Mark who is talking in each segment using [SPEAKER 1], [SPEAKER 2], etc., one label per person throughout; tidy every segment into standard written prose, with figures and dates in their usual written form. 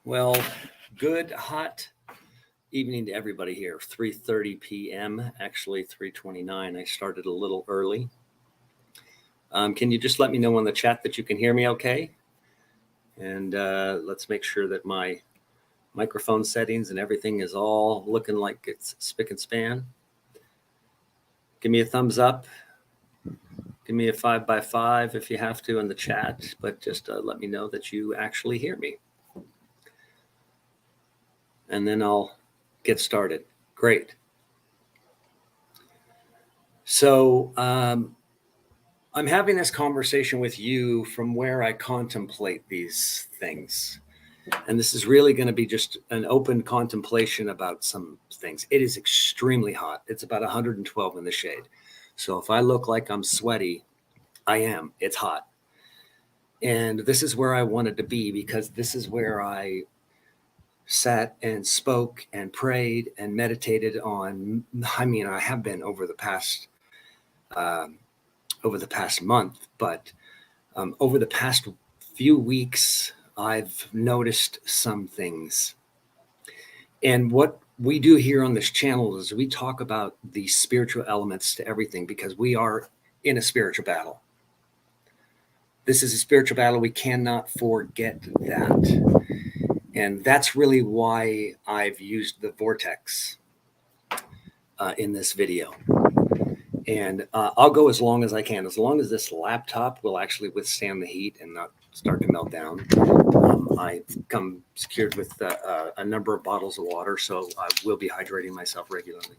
[SPEAKER 1] Well, good hot evening to everybody here. 3:30 p.m. Actually 3:29. I started a little early. Can you just let me know in the chat that you can hear me okay? And let's make sure that my microphone settings and everything is all looking like it's spick and span. Give me a thumbs up. Give me a 5x5 if you have to in the chat, but just let me know that you actually hear me. And then I'll get started. Great. So I'm having this conversation with you from where I contemplate these things. And this is really going to be just an open contemplation about some things. It is extremely hot. It's about 112 in the shade. So if I look like I'm sweaty, I am. It's hot. And this is where I wanted to be because this is where I sat and spoke and prayed and meditated on. I have been over the past month, but over the past few weeks, I've noticed some things. And what we do here on this channel is we talk about the spiritual elements to everything because we are in a spiritual battle. This is a spiritual battle. We cannot forget that. And that's really why I've used the Vortex in this video. And I'll go as long as I can, as long as this laptop will actually withstand the heat and not start to melt down. I've come secured with a number of bottles of water, so I will be hydrating myself regularly.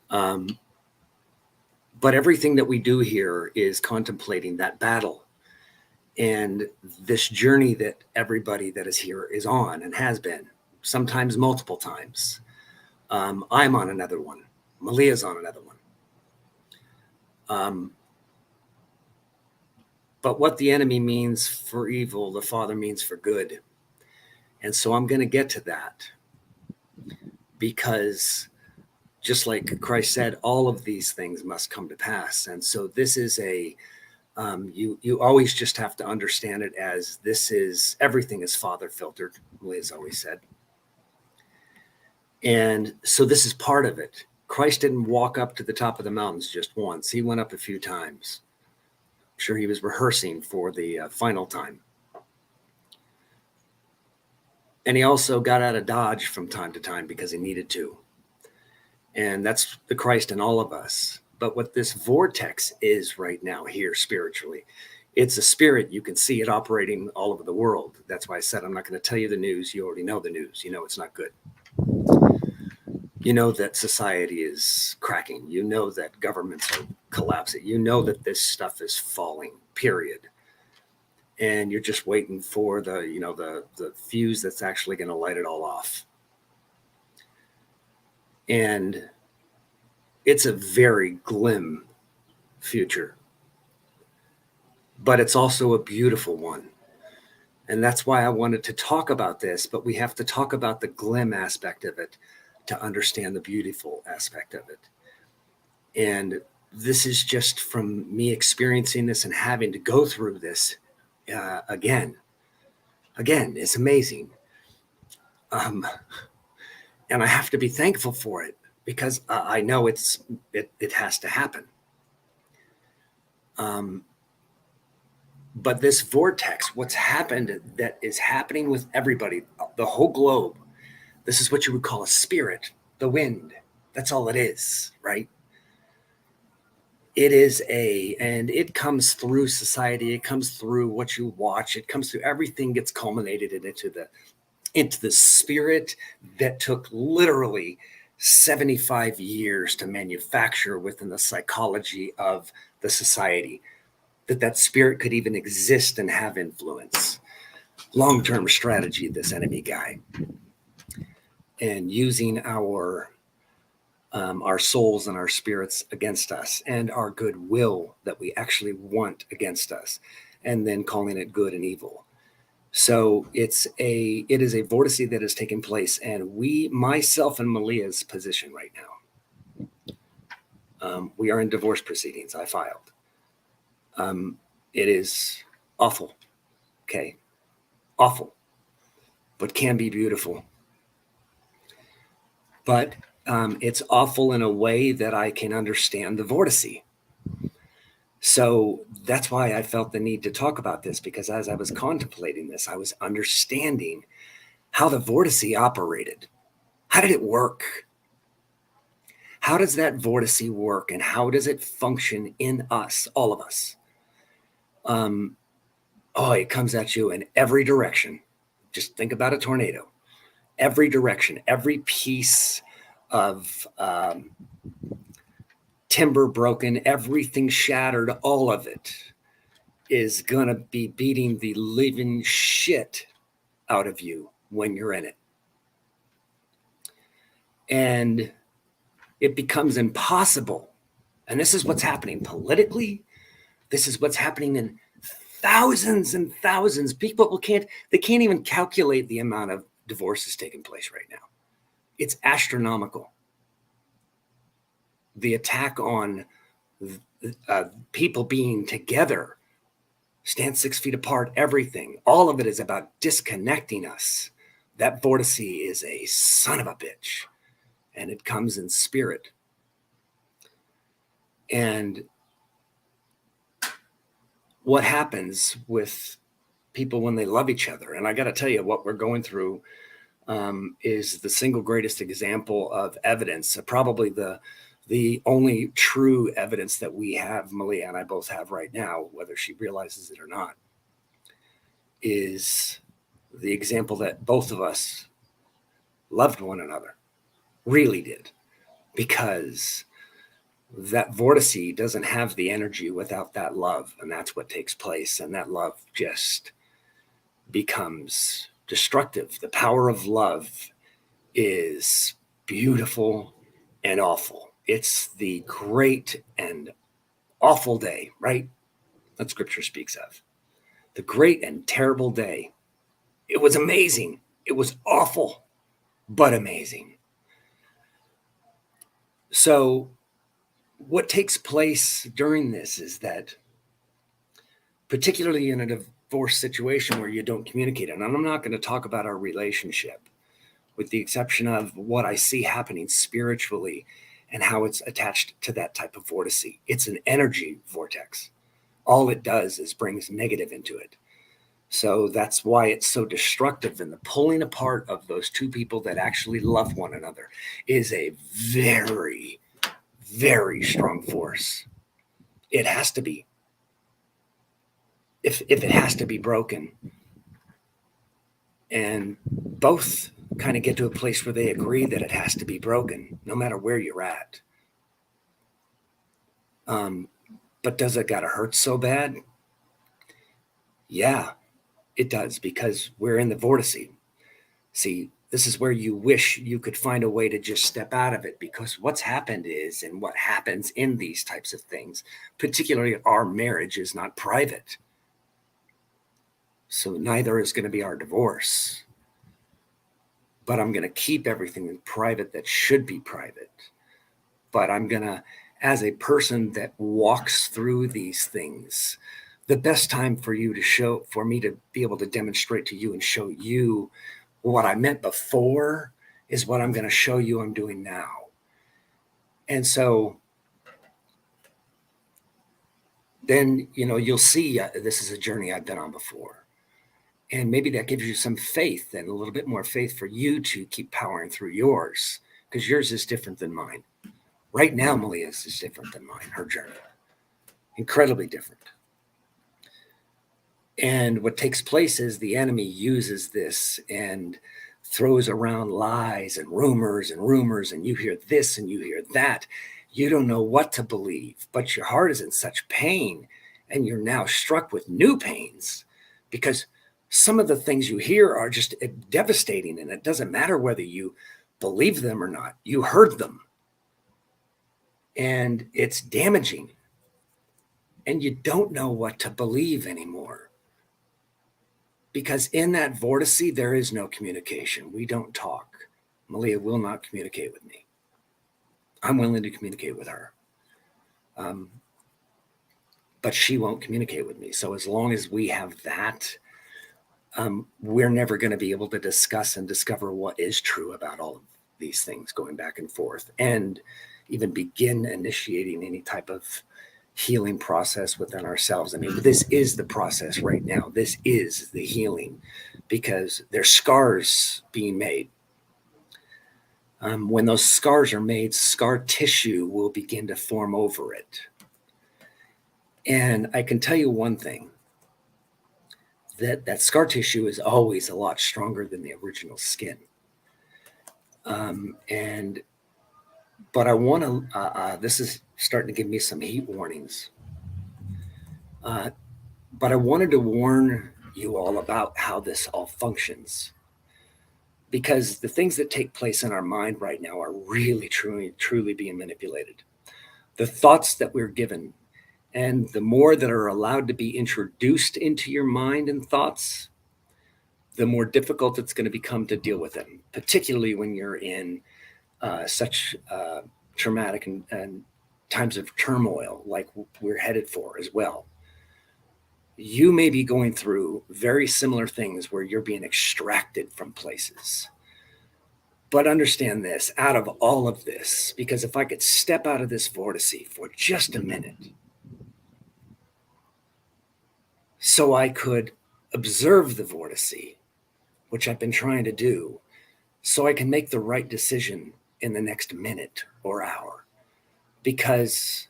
[SPEAKER 1] But everything that we do here is contemplating that battle and this journey that everybody that is here is on and has been, sometimes multiple times. I'm on another one. Melia's on another one. But what the enemy means for evil, the Father means for good. And so I'm going to get to that because just like Christ said, all of these things must come to pass. And so this is you always just have to understand it as everything is Father filtered, Liz always said. And so this is part of it. Christ didn't walk up to the top of the mountains just once. He went up a few times. I'm sure he was rehearsing for the final time. And he also got out of Dodge from time to time because he needed to. And that's the Christ in all of us. But what this vortex is right now here spiritually, it's a spirit. You can see it operating all over the world. That's why I said I'm not going to tell you the news. You already know the news. You know it's not good. You know that society is cracking. You know that governments are collapsing. You know that this stuff is falling, period. And you're just waiting for the fuse that's actually going to light it all off. And it's a very glim future, but it's also a beautiful one. And that's why I wanted to talk about this, but we have to talk about the glim aspect of it to understand the beautiful aspect of it. And this is just from me experiencing this and having to go through this again. It's amazing. And I have to be thankful for it because I know it has to happen. But this vortex, what's happened that is happening with everybody, the whole globe, this is what you would call a spirit, the wind. That's all it is, right? It is and it comes through society. It comes through what you watch. It comes through everything gets culminated into the spirit that took literally 75 years to manufacture within the psychology of the society, that spirit could even exist and have influence. Long-term strategy, this enemy guy. And using our souls and our spirits against us and our goodwill that we actually want against us, and then calling it good and evil. So it is a vortex that has taken place, and myself and Melia's position right now. We are in divorce proceedings. I filed. It is awful. Okay. Awful. but can be beautiful. But it's awful in a way that I can understand the vortex. So that's why I felt the need to talk about this, because as I was contemplating this, I was understanding how the vortex operated. How did it work? How does that vortex work, and how does it function in us, all of us? It comes at you in every direction. Just think about a tornado. Every direction, every piece of timber broken, everything shattered, all of it is going to be beating the living shit out of you when you're in it. And it becomes impossible. And this is what's happening politically. This is what's happening in thousands and thousands. People can't even calculate the amount of divorces taking place right now. It's astronomical. The attack on people being together, stand 6 feet apart, everything, all of it is about disconnecting us. That vortex is a son of a bitch, and it comes in spirit. And what happens with people when they love each other, and I got to tell you, what we're going through is the single greatest example of evidence, probably the only true evidence that we have, Melia and I both have right now, whether she realizes it or not, is the example that both of us loved one another, really did, because that vortex doesn't have the energy without that love, and that's what takes place, and that love just becomes destructive. The power of love is beautiful and awful. It's the great and awful day, right? That scripture speaks of. The great and terrible day. It was amazing. It was awful, but amazing. So what takes place during this is that, particularly in a divorce situation where you don't communicate, and I'm not going to talk about our relationship, with the exception of what I see happening spiritually and how it's attached to that type of vortex. It's an energy vortex. All it does is brings negative into it. So that's why it's so destructive. And the pulling apart of those two people that actually love one another is a very, very strong force. It has to be. If it has to be broken. And both kind of get to a place where they agree that it has to be broken, no matter where you're at. But does it gotta hurt so bad? Yeah, it does, because we're in the vortex. See, this is where you wish you could find a way to just step out of it, because what's happened is, and what happens in these types of things, particularly our marriage, is not private. So neither is going to be our divorce. But I'm going to keep everything in private that should be private. But I'm going to, as a person that walks through these things, the best time for me to be able to demonstrate to you and show you what I meant before is what I'm going to show you I'm doing now. And so then, you'll see this is a journey I've been on before. And maybe that gives you some faith, and a little bit more faith for you to keep powering through yours, because yours is different than mine. Right now, Melia's is different than mine, her journey. Incredibly different. And what takes place is the enemy uses this and throws around lies and rumors, and you hear this and you hear that. You don't know what to believe, but your heart is in such pain, and you're now struck with new pains, because some of the things you hear are just devastating, and it doesn't matter whether you believe them or not. You heard them, and it's damaging, and you don't know what to believe anymore. Because in that vortex, there is no communication. We don't talk. Melia will not communicate with me. I'm willing to communicate with her. But she won't communicate with me. So as long as we have that, we're never going to be able to discuss and discover what is true about all of these things going back and forth, and even begin initiating any type of healing process within ourselves. I mean, this is the process right now. This is the healing, because there's scars being made. When those scars are made, scar tissue will begin to form over it. And I can tell you one thing, that scar tissue is always a lot stronger than the original skin. But I want to, this is starting to give me some heat warnings. But I wanted to warn you all about how this all functions, because the things that take place in our mind right now are really, truly being manipulated. The thoughts that we're given, and the more that are allowed to be introduced into your mind and thoughts, the more difficult it's going to become to deal with them, particularly when you're in such traumatic and times of turmoil like we're headed for as well. You may be going through very similar things where you're being extracted from places. But understand this, out of all of this, because if I could step out of this vortex for just a minute, so I could observe the vortex, which I've been trying to do, so I can make the right decision in the next minute or hour. Because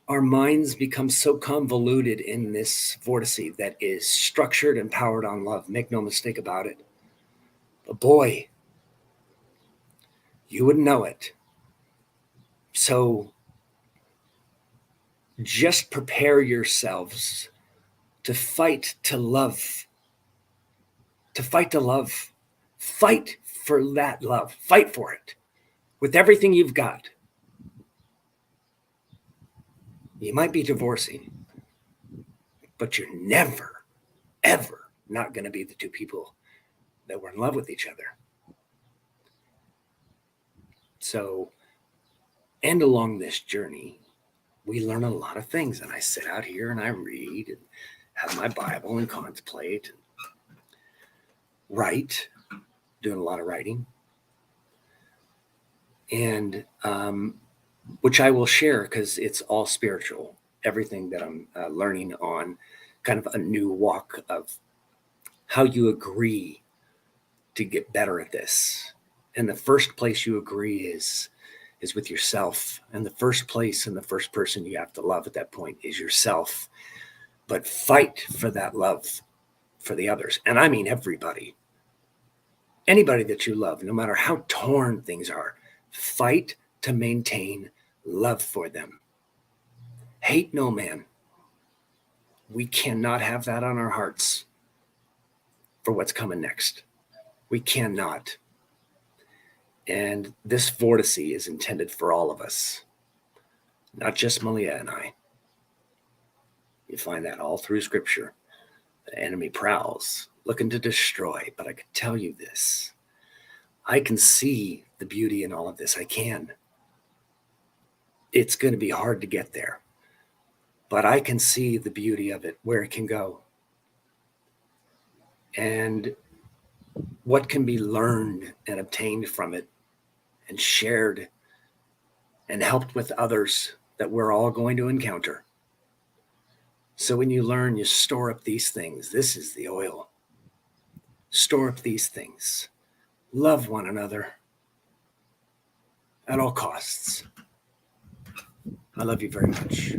[SPEAKER 1] our minds become so convoluted in this vortex that is structured and powered on love. Make no mistake about it. But boy, you wouldn't know it. So just prepare yourselves to fight to love. To fight to love. Fight for that love. Fight for it with everything you've got. You might be divorcing, but you're never, ever not going to be the two people that were in love with each other. So, and along this journey, we learn a lot of things. And I sit out here and I read and have my Bible and contemplate and write, doing a lot of writing. And which I will share because it's all spiritual. Everything that I'm learning on kind of a new walk of how you agree to get better at this. And the first place you agree is with yourself. And the first place and the first person you have to love at that point is yourself. But fight for that love for the others. And I mean everybody. Anybody that you love, no matter how torn things are, fight to maintain love for them. Hate no man. We cannot have that on our hearts for what's coming next. We cannot. And this vortex is intended for all of us, not just Melia and I. You find that all through Scripture. The enemy prowls, looking to destroy. But I can tell you this. I can see the beauty in all of this. I can. It's going to be hard to get there. But I can see the beauty of it, where it can go. And what can be learned and obtained from it and shared and helped with others that we're all going to encounter. So when you learn, you store up these things. This is the oil. Store up these things. Love one another at all costs. I love you very much.